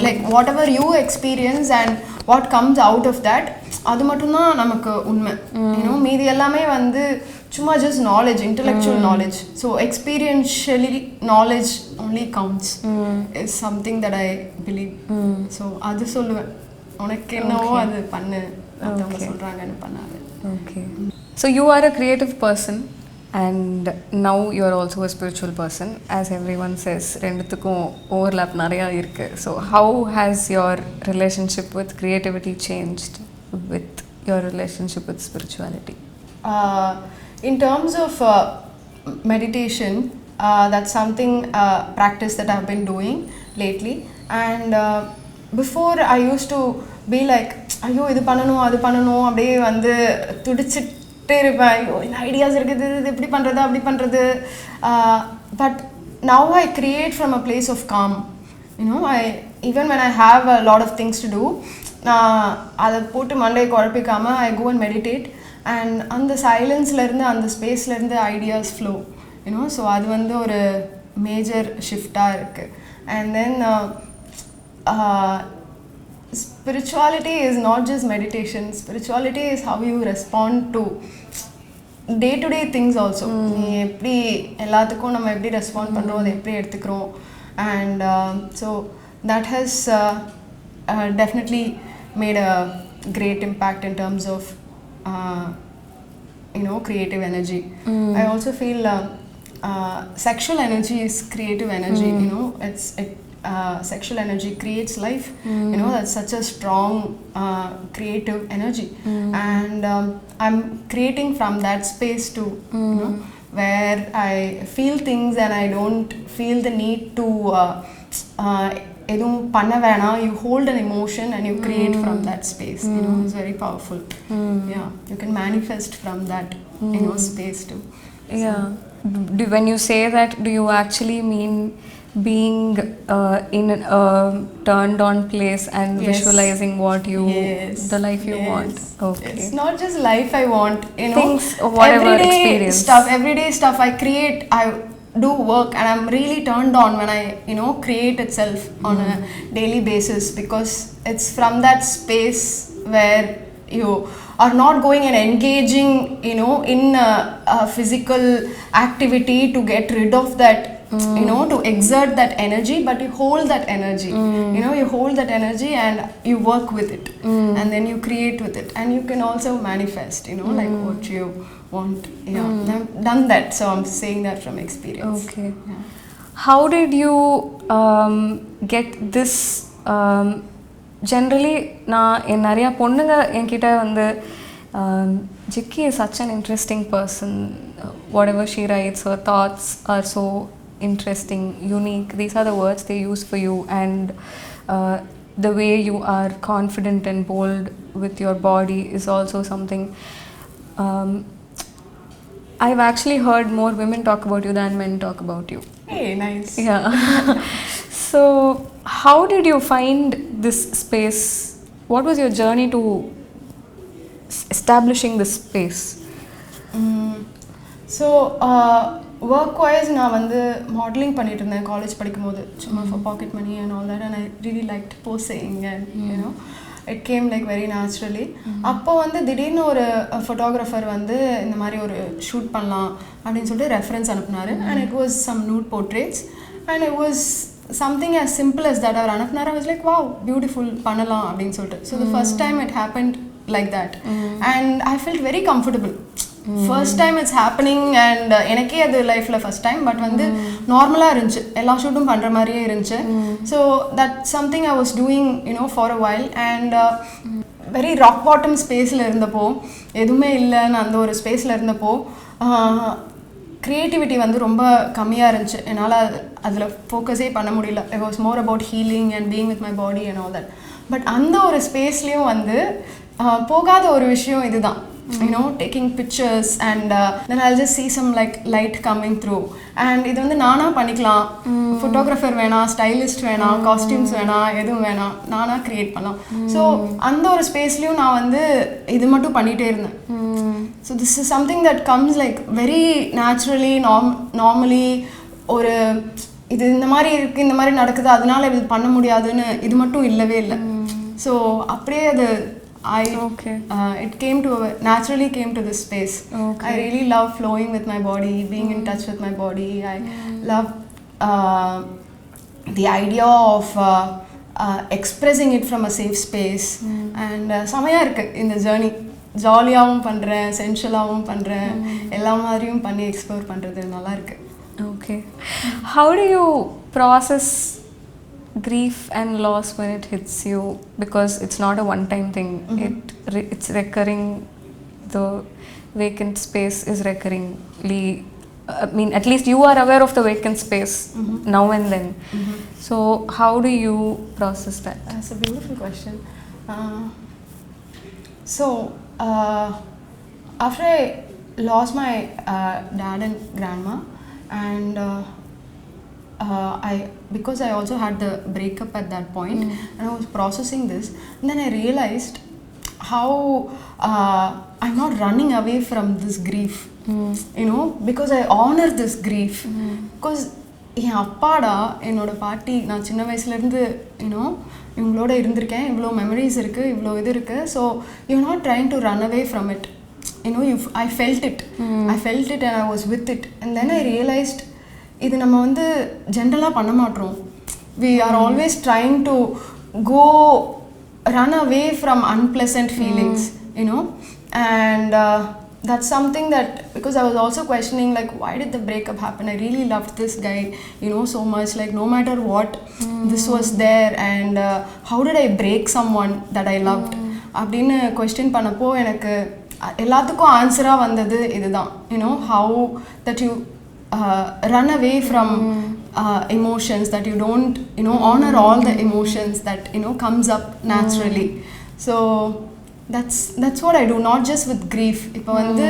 Like whatever you experience and what comes out of that, அது மட்டும்தான் நமக்கு உண்மை. மீதி எல்லாமே வந்து சும்மா just knowledge, intellectual knowledge. So experientially knowledge only counts is something that I believe. So அது சொல்லுவேன் உனக்கு என்னவோ அது பண்ணு, மற்றவங்க சொல்கிறாங்கன்னு பண்ணாது. Okay. So you are a creative person and now you are also a spiritual person, as everyone says. ரெண்டுத்துக்கும் overlap நிறையா இருக்கு. So how has your relationship with creativity changed with your relationship with spirituality? In terms of meditation, that's something practice that I've been doing lately. And before I used to be like, ஐயோ இது பண்ணணும் அது பண்ணணும் அப்படியே வந்து துடிச்சிட்டே இருப்பேன். ஐயோ இந்த ஐடியாஸ் இருக்குது, இது எப்படி பண்ணுறது அப்படி பண்ணுறது. But now I create from a place of calm. You know, even when I have a lot of things to do, அதை போட்டு மண்டையை குழப்பிக்காமல் I go and meditate. And அந்த சைலன்ஸ்லேருந்து அந்த ஸ்பேஸ்லேருந்து ஐடியாஸ் ஃப்ளோ. யூனோ, ஸோ அது வந்து ஒரு மேஜர் ஷிஃப்டாக இருக்குது. And then spirituality is not just meditation. Spirituality is how you respond to day-to-day things also. நீ எப்படி எல்லாத்துக்கும் நம்ம எப்படி ரெஸ்பாண்ட் பண்ணுறோம், அதை எப்படி எடுத்துக்கிறோம். And so that has definitely made a great impact in terms of you know, creative energy. I also feel sexual energy is creative energy. You know, sexual energy creates life. You know, that's such a strong creative energy. And I'm creating from that space too. You know, where I feel things and I don't feel the need to எதுவும் பண்ண வேணாம். You hold an emotion and you create from that space. You know, it's very powerful. Yeah, you can manifest from that, you know, space too. Yeah. When you say that, do you actually mean being in a turned on place and visualizing what you, the life you want? Okay. It's not just life I want, you know, things, whatever experience. Everyday stuff I create, I do work, and I'm really turned on when I, you know, create itself on a daily basis, because it's from that space where you are not going and engaging, you know, in a physical activity to get rid of that, you know, to exert that energy, but you hold that energy. You know, you hold that energy and you work with it, and then you create with it, and you can also manifest, you know, like what you want. Yeah, I've done that, so I'm saying that from experience. Okay. Yeah. How did you get this? Generally, நான் நிறையா பொண்ணுங்க என்கிட்ட வந்து Jikki is such an interesting person. Whatever she writes, her thoughts are so interesting, unique. These are the words they use for you, and the way you are confident and bold with your body is also something. I've actually heard more women talk about you than men talk about you. Hey, nice. Yeah. So how did you find this space? What was your journey to establishing this space? So work wise நான் வந்து modelling பண்ணிட்டு இருந்தேன் college படிக்கும்போது, சும்மா for pocket money and all that, and I really liked posing, and you know, it came like very naturally. அப்போ வந்து திடீர்னு ஒரு ஃபோட்டோகிராஃபர் வந்து இந்த மாதிரி ஒரு ஷூட் பண்ணலாம் அப்படின்னு சொல்லிட்டு reference அனுப்புனாரு. And it was some nude portraits, and it was something as simple as that. அவர் அனுப்புனாரு. I was like, wow, beautiful, பண்ணலாம் அப்படின்னு சொல்லிட்டு. So the first time it happened like that, and I felt very comfortable. First time it's happening, and எனக்கே அது லைஃப்ல first time, but வந்து நார்மலாக இருந்துச்சு, எல்லா ஷூட்டும் பண்ணுற மாதிரியே இருந்துச்சு. So that something I was doing, you know, for a while. And very rock bottom ஸ்பேஸில் இருந்தப்போ, எதுவுமே இல்லைன்னு அந்த ஒரு ஸ்பேஸில் இருந்தப்போ க்ரியேட்டிவிட்டி வந்து ரொம்ப கம்மியாக இருந்துச்சு. என்னால் அதில் ஃபோக்கஸே பண்ண முடியல. It was more about healing and being with my body and all that. But அந்த ஒரு ஸ்பேஸ்லேயும் வந்து போகாத ஒரு விஷயம் இதுதான். You know, taking pictures, and then I'll just see some like light coming through, and இது வந்து நானா பண்ணிக்கலாம். ஃபோட்டோகிராஃபர் வேணாம், ஸ்டைலிஸ்ட் வேணாம், காஸ்டியூம்ஸ் வேணாம், எதுவும் வேணாம், நானா கிரியேட் பண்ணலாம். ஸோ அந்த ஒரு ஸ்பேஸ்லேயும் நான் வந்து இது மட்டும் பண்ணிகிட்டே இருந்தேன். So this is something that comes like very naturally, normally. ஒரு இது இந்த மாதிரி இருக்குது, இந்த மாதிரி நடக்குது, அதனால இது பண்ண முடியாதுன்னு இது மட்டும் இல்லவே இல்லை. ஸோ அப்படியே அது it came to naturally came to this space. I really love flowing with my body, being in touch with my body. I love the idea of expressing it from a safe space and செமையாக இருக்குது இந்த journey. ஜாலியாகவும் பண்ணுறேன், சென்ஷுவலாகவும் பண்ணுறேன், எல்லா மாதிரியும் பண்ணி explore பண்ணுறது நல்லா இருக்கு. Okay. How do you process grief and loss when it hits you? Because it's not a one-time thing. It's recurring. The vacant space is recurringly. I mean, at least you are aware of the vacant space now and then. So, how do you process that? That's a beautiful question. After I lost my dad and grandma, and because I also had the breakup at that point, and I was processing this, and then I realized how I'm not running away from this grief, you know, because I honor this grief. Because என் அப்பாடா என்னோட பாட்டி நான் சின்ன வயசுலேருந்து you know இவங்களோட இருந்திருக்கேன், இவ்வளோ memories இருக்குது, இவ்வளோ இது இருக்குது. So you not trying to run away from it, you know I felt it and I was with it. And then I realized இது நம்ம வந்து ஜென்ரலாக பண்ண மாட்டோம். We are always trying to run away from unpleasant feelings, you know. And that's something that, because I was also questioning, like, why did the breakup happen? I really loved this guy, you know, so much. Like, no matter what, this was there. And how did I break someone that I loved? அப்படின்னு question பண்ணப்போ எனக்கு எல்லாத்துக்கும் ஆன்சராக வந்தது இதுதான், you know, how that you run away from emotions, that you don't, you know, honor all the emotions that, you know, comes up naturally. So that's what I do, not just with grief. இப்போ வந்து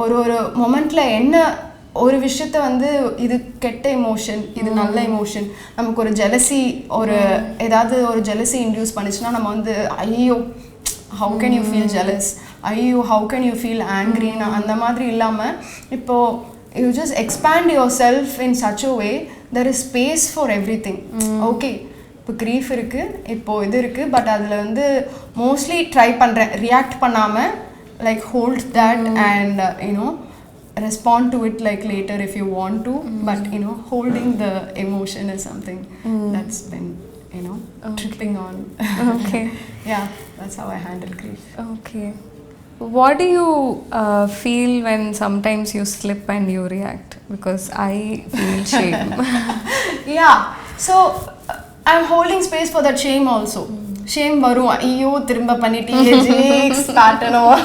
ஒரு மொமெண்ட்ல என்ன ஒரு விஷயத்த வந்து இது கெட்ட emotion, இது நல்ல எமோஷன், நமக்கு ஒரு ஜெலசி, ஒரு ஏதாவது ஒரு ஜெலசி இன்டியூஸ் பண்ணிச்சுன்னா நம்ம வந்து ஐயோ how can you feel jealous, ஐயோ how can you feel angry, அந்த மாதிரி இல்லாமல் இப்போ you just expand yourself in such a way there is space for everything. Okay, இப்போ grief இருக்கு, இப்போ இது இருக்கு, பட் அதில் வந்து மோஸ்ட்லி ட்ரை பண்ணுறேன் ரியாக்ட் பண்ணாமல், like hold that and you know respond to it like later if you want to, but you know, holding the emotion is something that's been, you know, tripping on. Okay. Yeah, that's how I handle grief. Okay. What do you feel when sometimes you slip and you react? Because I feel shame. Yeah, so I'm holding space for that shame also. Shame வரும், ஐயோ திரும்ப பண்ணிட்டியே, jigs காட்டணும்,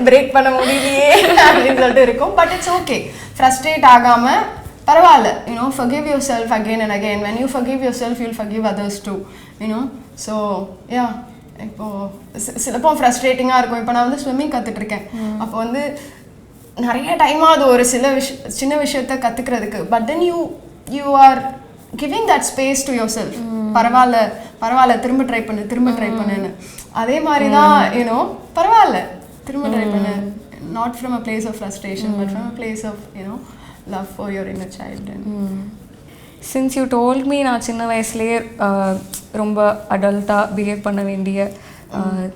break பண்ண முடியலையே அப்படின்னு சொல்லிட்டு இருக்கும். But it's okay, frustrate ஆகாமல் பரவாயில்ல, you know, forgive yourself again and again. When you forgive yourself, you'll forgive others too, you know. So yeah, இப்போது சிலப்போ ஃப்ரஸ்ட்ரேட்டிங்காக இருக்கும். இப்போ நான் வந்து ஸ்விம்மிங் கற்றுட்ருக்கேன், அப்போ வந்து நிறைய டைமாக அது ஒரு சின்ன விஷயத்த கற்றுக்கிறதுக்கு, but then you are giving that space to your self. பரவாயில்ல திரும்ப ட்ரை பண்ணுன்னு. அதே மாதிரி தான், யூனோ, பரவாயில்ல திரும்ப ட்ரை பண்ணு, not from a place of frustration but from a place of, you know, love for your inner child. Since you told me நான் சின்ன வயசுலேயே ரொம்ப அடல்ட்டாக பிஹேவ் பண்ண வேண்டிய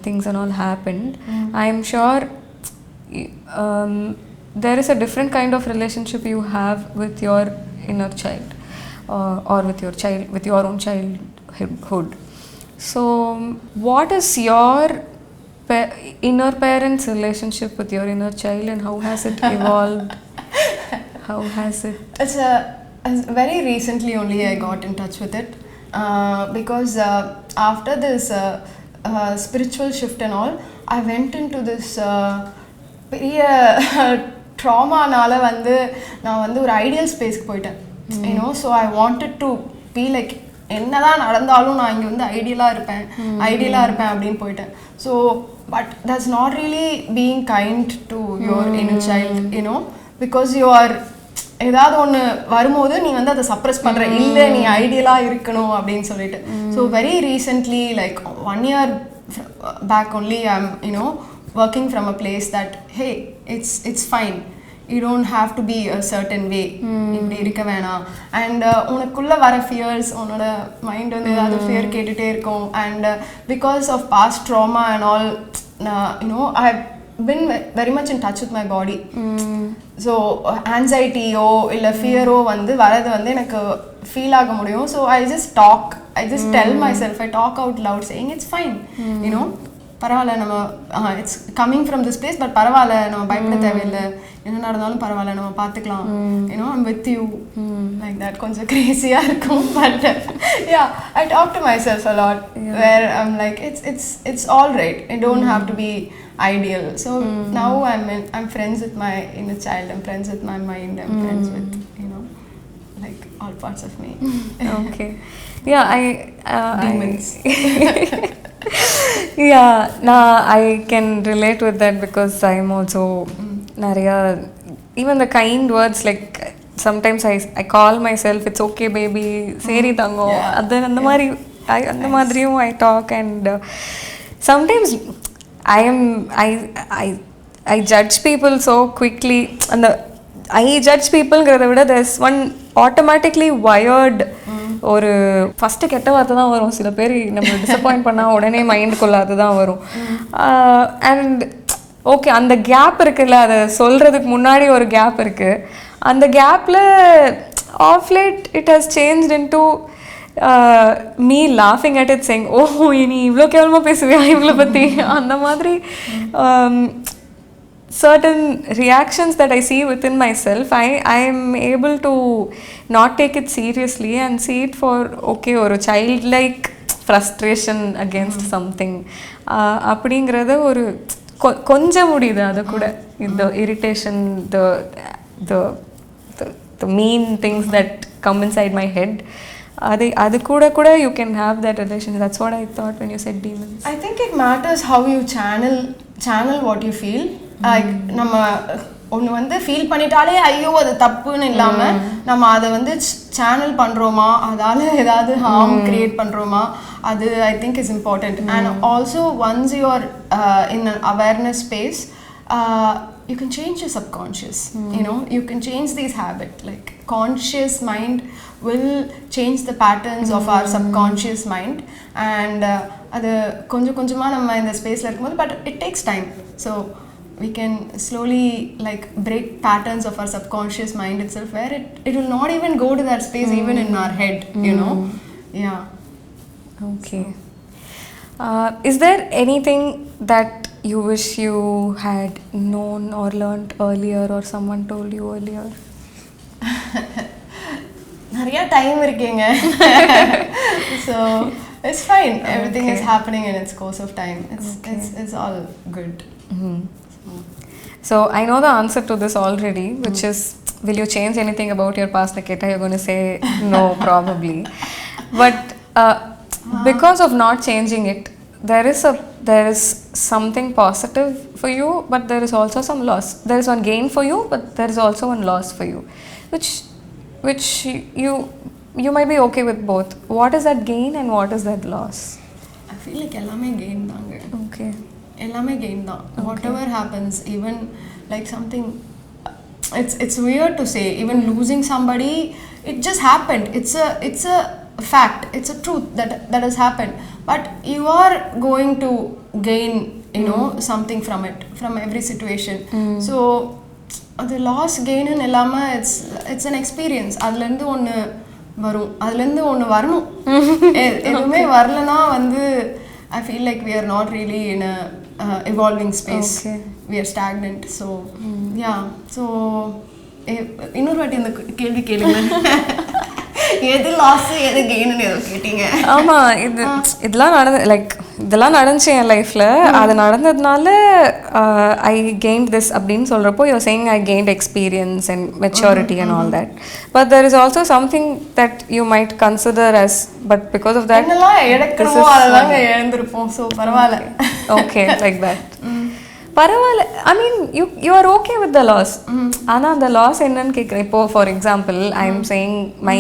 things and all happened, I am sure there is a different kind of relationship you have with your inner child or with your own childhood. So what is your inner parents' relationship with your inner child, and how has it evolved? How has it? It's very recently only I got in touch with it, because after this spiritual shift and all, I went into this பெரிய ட்ராமானால வந்து நான் வந்து ஒரு ideal ஸ்பேஸ்க்கு போயிட்டேன், you know. So I wanted to be like, என்னதான் நடந்தாலும் நான் இங்கே வந்து ஐடியலாக இருப்பேன் அப்படின்னு போயிட்டேன். So but that's not really being kind to your inner child, you know, because you are ஏதாவது ஒன்று வரும்போது நீ வந்து அதை சப்ரெஸ் பண்ணுற, இல்லை நீ ஐடியலாக இருக்கணும் அப்படின்னு சொல்லிட்டு. So very recently, like 1 year back only, I'm, you know, working from a place that, hey, it's fine, you don't have to be a certain way, இப்படி இருக்க வேணாம். அண்ட் உனக்குள்ளே வர ஃபியர்ஸ், உன்னோட மைண்ட் வந்து ஏதாவது ஃபியர் கேட்டுகிட்டே இருக்கும். And because of past trauma and all, you know, been very much in touch with my body. So anxiety ஓ இல்ல fear ஓ வந்து வரது வந்து எனக்கு feel ஆக முடியும். So I just talk, I just tell myself, I talk out loud saying it's fine, you know, பரவாயில்ல நம்ம it's coming from this place, but பரவாயில்ல நம்ம பயப்பட தேவையில்லை, என்ன நடந்தாலும் பரவாயில்ல நம்ம பார்த்துக்கலாம், you know, I'm with you, like that. கொஞ்சம் crazy-ஆ இருக்கும், but yeah, I talk to myself a lot, where I'm like it's all right, it don't have to be ideal. So now I'm friends with my inner child, I'm friends with my mind, I'm friends with, you know, like all parts of me. Okay. Yeah, Demons. Yeah, I can relate with that because I'm also nariya, even the kind words, like sometimes I call myself it's okay baby, seri tango, and the madriyum I talk, and sometimes I judge people so quickly, and I judge people ங்கறத விட there's one automatically wired ஒரு first கெட்ட வார்த்தை தான் வரும். சில பேர் நம்ம disappoint பண்ணால் உடனே மைண்டுக்குள்ள அதுதான் வரும். அண்ட் ஓகே, அந்த கேப் இருக்குல்ல, அதை சொல்கிறதுக்கு முன்னாடி ஒரு கேப் இருக்குது. அந்த கேப்பில் of late it has changed into me லாஃபிங் அட் இட் சேயிங், ஓ நீ இவ்வளோ கேவலமாக பேசுவியா இவ்வளோ பற்றி, அந்த மாதிரி certain reactions that I see within myself, I am able to not take it seriously and see it for okay, or a childlike frustration against something. அப்படிங்கிறத ஒரு கொஞ்சம் முடியுது அது கூட. The irritation, the mean things that come inside my head, அது கூட you can have that relation. That's what I thought when you said demons. I think it matters how you channel what you feel. Like நம்ம ஒன்று வந்து feel பண்ணிட்டாலே ஐயோ அது தப்புன்னு இல்லாமல் நம்ம அதை வந்து சேனல் பண்ணுறோமா, அதால் ஏதாவது ஹார்ம் க்ரியேட் பண்ணுறோமா, அது I think is important. And also once you are in an awareness space, you can change your subconscious, you know, you can change these habits. Like conscious mind will change the patterns of our subconscious mind, and அது கொஞ்சம் கொஞ்சமாக நம்ம இந்த ஸ்பேஸில் இருக்கும்போது, but it takes time. So we can slowly like break patterns of our subconscious mind itself, where it will not even go to that space even in our head, you know. Yeah. Okay. Is there anything that you wish you had known or learned earlier, or someone told you earlier? நிறைய time இருக்கீங்க. So it's fine, everything is happening in its course of time. It's all good. So I know the answer to this already, which is, will you change anything about your past, Nikita? You're going to say no, probably. But because of not changing it, there is something positive for you, but there is also some loss. There is one gain for you, but there is also one loss for you, which you might be okay with both. What is that gain and what is that loss? I feel like எல்லாமே gain தாங்க. Okay. எல்லாமே gain தான். Whatever happens, even like something, it's weird to say, even losing somebody, it just happened. It's a fact, it's a truth that has happened, but you are going to gain, you know, something from it, from every situation. So the loss gain ன்னு இல்லாம it's an experience. அதுலேருந்து ஒன்று வரும், அதுலேருந்து ஒன்று வரணும். எதுவுமே வரலனா வந்து I feel like we are not really in a evolving space. Okay. We are stagnant. So yeah, so இன்னொரு வாட்டி இந்த கேள்வி கேளுங்க. எது லாஸ் எது கெயின்னு ஏதோ கேட்டீங்க. ஆமாம், இதெல்லாம் நடந்துச்சு என் லைஃப்பில். அது நடந்ததுனால ஐ கெயின்ட் திஸ் அப்படின்னு சொல்கிறப்போ you're saying I gained experience and maturity and all that. But there is also something that you might consider as, but because of that அதெல்லாம் எழுந்திருப்போம். ஸோ பரவாயில்ல. Okay, like that. பரவாயில்ல. I mean you are okay with the loss. ஆனால் அந்த loss என்னன்னு கேட்குறேன். இப்போது for example I am saying my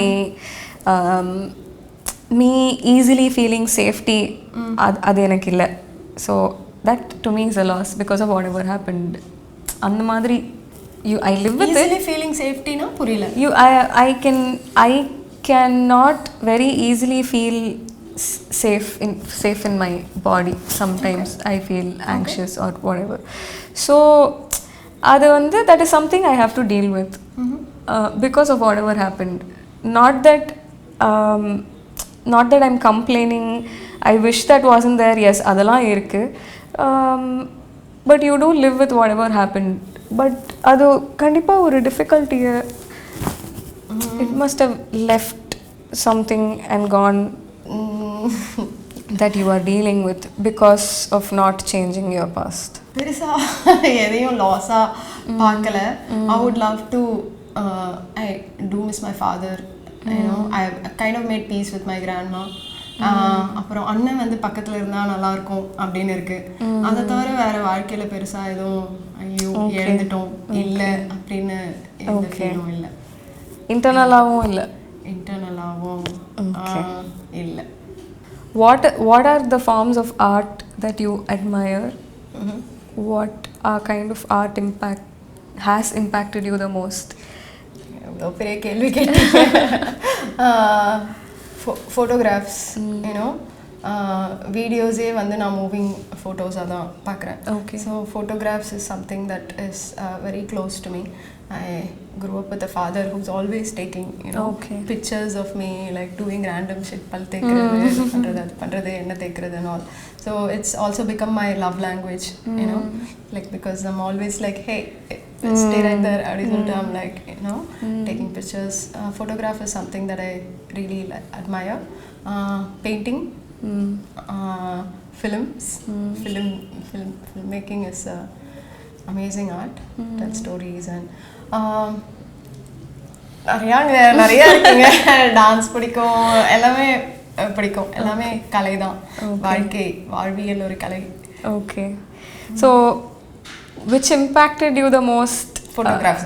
me easily feeling safety, அது எனக்கு இல்லை. So that to me is a loss because of whatever happened. அந்த மாதிரி I live with easily feeling சேஃப்டினா புரியல. I cannot very easily feel safe in my body. Sometimes I feel anxious or whatever. So that is something I have to deal with because of whatever happened. Not that I'm complaining. I wish that wasn't there. Yes, adala irukku. But you do live with whatever happened. But adu kandipa oru difficulty. It must have left something and gone that you are dealing with because of not changing your past. பெருசா எதையும் லாஸா பார்க்கல. I would love to I do miss my father. You know, I kind of made peace with my grandma. அப்புறம் அண்ணன் வந்து பக்கத்துல இருந்தா நல்லா இருக்கும் அப்படின்னு இருக்கு. அதை தவிர வேற வாழ்க்கையில பெருசா எதுவும் ஐயோ எழுந்துட்டோம் இல்ல அப்படின்னு எந்த ஃபீலும் இல்லை. இன்டர்னலாவும் இல்லை. இல்லை. What are the forms of art that you admire? What kind of art has impacted you the most? பெரிய கேள்வி கேட்டீங்க. photographs, you know, வீடியோஸே வந்து நான் மூவிங் ஃபோட்டோஸாக தான் பார்க்குறேன். So photographs is something that is very close to me. I grew up with a father who's always taking, you know, pictures of me, like doing random shit, pal tekkiradhu, pandrathu enna tekkiradhu and all. So it's also become my love language, you know, like because I'm always like, hey, stay right there. I'm like, you know, taking pictures. Photograph is something that I really admire. Painting, filmmaking is amazing art. Tell stories and நிறையா இருக்குங்க. Dance பிடிக்கும், எல்லாமே பிடிக்கும். எல்லாமே கலை தான். வாழ்வியல் ஒரு கலை. Okay. So which impacted you the most? Photographs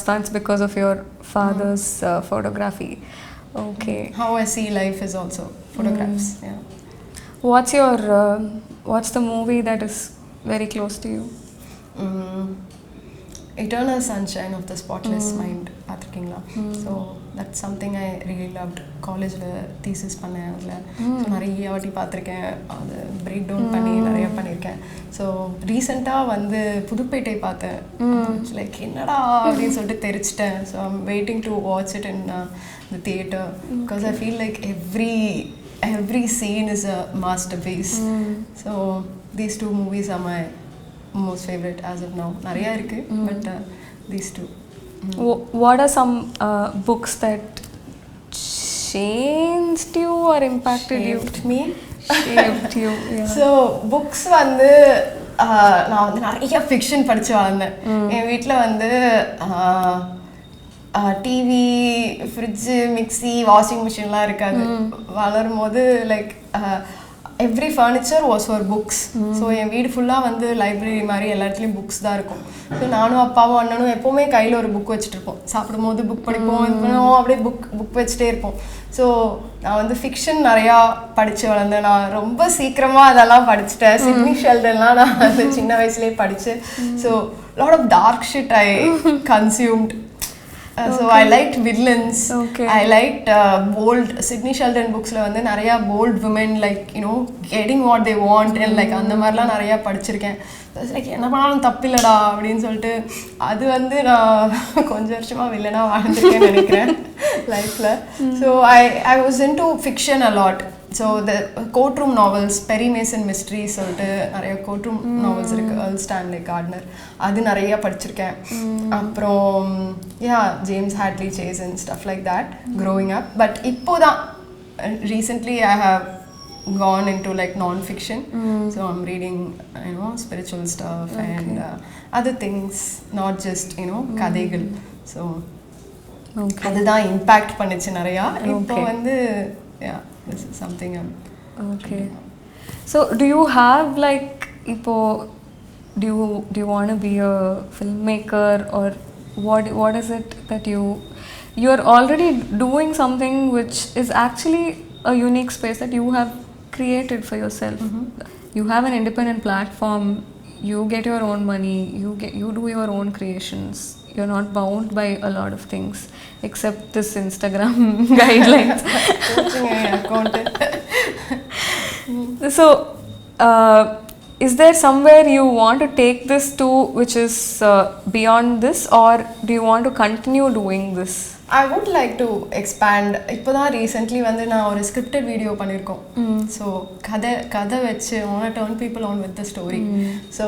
தான். It's because of your father's photography. Okay. How I see life is also photographs. Yeah. What's the movie that is very close to you? Eternal Sunshine of the Spotless Mind பார்த்துருக்கீங்களா? So that's something I really loved. காலேஜில் thesis பண்ணேன். அதில் so நிறைய வாட்டி பார்த்துருக்கேன். அது break down பண்ணி நிறையா பண்ணியிருக்கேன். ஸோ ரீசெண்டாக வந்து புதுப்பேட்டை பார்த்தேன். லைக் என்னடா அப்படின்னு சொல்லிட்டு தெரிச்சிட்டேன். So I'm waiting to watch it in the theatre because I feel like every scene is a masterpiece. So these two movies are my most favorite as of now. Nariya irukku, but these two. What are some books that changed you or impacted shaped you? Shaped you, yeah. So books வந்து நான் வந்து நிறைய fiction படிச்சு வளர்ந்தேன். என் வீட்டில் வந்து TV, fridge, mixie, washing மிஷின்லாம் இருக்காது. வளரும் போது like every furniture was for books. So என் வீடு ஃபுல்லாக வந்து லைப்ரரி மாதிரி எல்லா இடத்துலையும் புக்ஸ் தான் இருக்கும். ஸோ நானும் அப்பாவும் அண்ணனும் எப்போவுமே கையில் ஒரு புக் வச்சுட்டு இருப்போம். சாப்பிடும் போது புக் படிப்போம், இது பண்ணுவோம், அப்படியே புக் வச்சுட்டே இருப்போம். ஸோ நான் வந்து ஃபிக்ஷன் நிறையா படித்து வளர்ந்தேன். நான் ரொம்ப சீக்கிரமாக அதெல்லாம் படிச்சுட்டேன். சிட்னி ஷெல்டன்லாம் நான் வந்து சின்ன வயசுலேயே படித்தேன். So lot of dark shit I consumed. So I liked villains. I liked bold Sydney Sheldon booksல வந்து நிறைய bold women, like, you know, getting what they want and like அந்த மாதிரிலாம் நிறைய படிச்சிருக்கேன். லைக் என்ன பண்ணாலும் தப்பில்லடா அப்படின்னு சொல்லிட்டு அது வந்து நான் கொஞ்சம் வருஷமாக வில்லனாக வாழ்ந்துருக்கேன்னு நினைக்கிறேன் லைஃப்பில். So I was into fiction a lot. So the courtroom novels, Perry Mason mysteries சொல்லிட்டு நிறைய கோர்ட் ரூம் நாவல்ஸ் இருக்குது. ஏர்ல் ஸ்டான்லி கார்ட்னர் அது நிறைய படிச்சிருக்கேன். அப்புறம் James Hadley Chase and stuff like that growing up. But இப்போ தான் recently I have gone into like non-fiction. So I'm reading, you know, spiritual stuff and other things, not just, you know, kadegal. So adha impact pannichu nariya. Ipo vandu this is something I'm So do you have like ipo do you want to be a filmmaker or what is it that you're already doing something which is actually a unique space that you have created for yourself. You have an independent platform, you get your own money, you do your own creations, you're not bound by a lot of things except this Instagram guidelines. So is there somewhere you want to take this to which is beyond this, or do you want to continue doing this? I would like to expand. இப்போதான் recently வந்து நான் ஒரு scripted video பண்ணிருக்கோம். So கதை வச்சு I want to turn people on with the story. So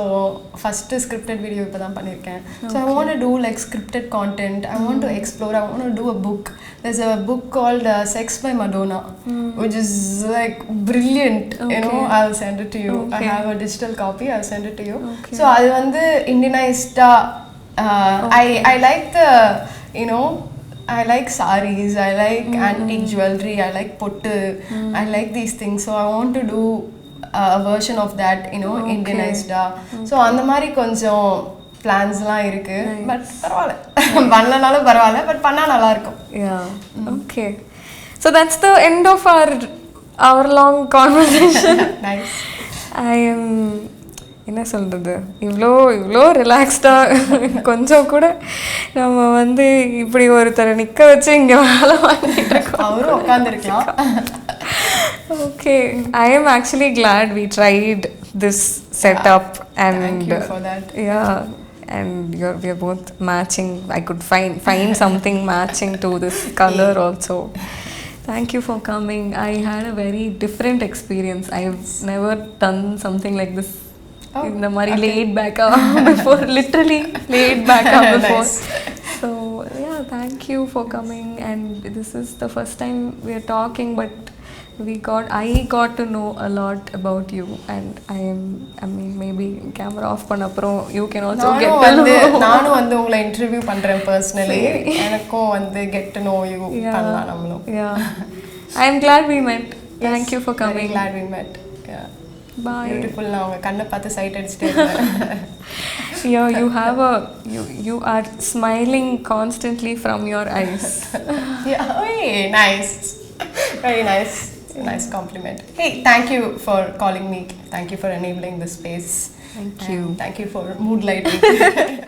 first scripted video இப்போதான் பண்ணிருக்கேன். So I want to do like scripted content. I want to explore. I want to do a book. There's a book called Sex by Madonna, which is like brilliant. You know, I'll send it to you. I have a digital copy. I'll send it to you. So அது வந்து Indianized. I like the, you know, I like saris, I like antique jewelry, I like pottu, I like these things. So I want to do a version of that, you know, Indianized. So அந்த மாதிரி கொஞ்சம் பிளான்ஸ்லாம் இருக்கு. But பரவாயில்ல, பண்ணலனாலும் பரவாயில்ல, but பண்ணா நல்லா இருக்கும். Okay. So that's the end of our long conversation. Nice. I am என்ன சொல்கிறது, இவ்வளோ ரிலாக்ஸ்டாக கொஞ்சம் கூட நம்ம வந்து இப்படி ஒருத்தரை நிற்க வச்சு இங்கே வேலை வாங்கிட்டு இருக்கோம். அவரும் உட்காந்துருக்கலாம். Okay, I am actually glad we tried this setup. And thank you for that. Yeah, and we are both matching. I could find something matching to this color also. Thank you for coming. I had a very different experience. I've never done something like this. In the mari laid back up before, literally laid back up before. Nice. So yeah, thank you for coming. And this is the first time we are talking, but I got to know a lot about you, and I mean maybe camera off panna apro you can also get to know. நானு வந்து உங்களை interview பண்றேன் personally. எனக்கும் வந்து get to know you பண்ணலாம் நம்மளும். Yeah. I am glad we met. Thank you for coming. Very glad we met. Yeah. Bye. Beautiful. நான் உங்க கண்ணை பார்த்து சைட் அடிச்சிட்டே இருக்கேன். You are smiling constantly from your eyes. Yeah. Hey, nice. Very nice. Nice compliment. Hey, thank you for calling me. Thank you for enabling the space. Thank you. Thank you for mood lighting.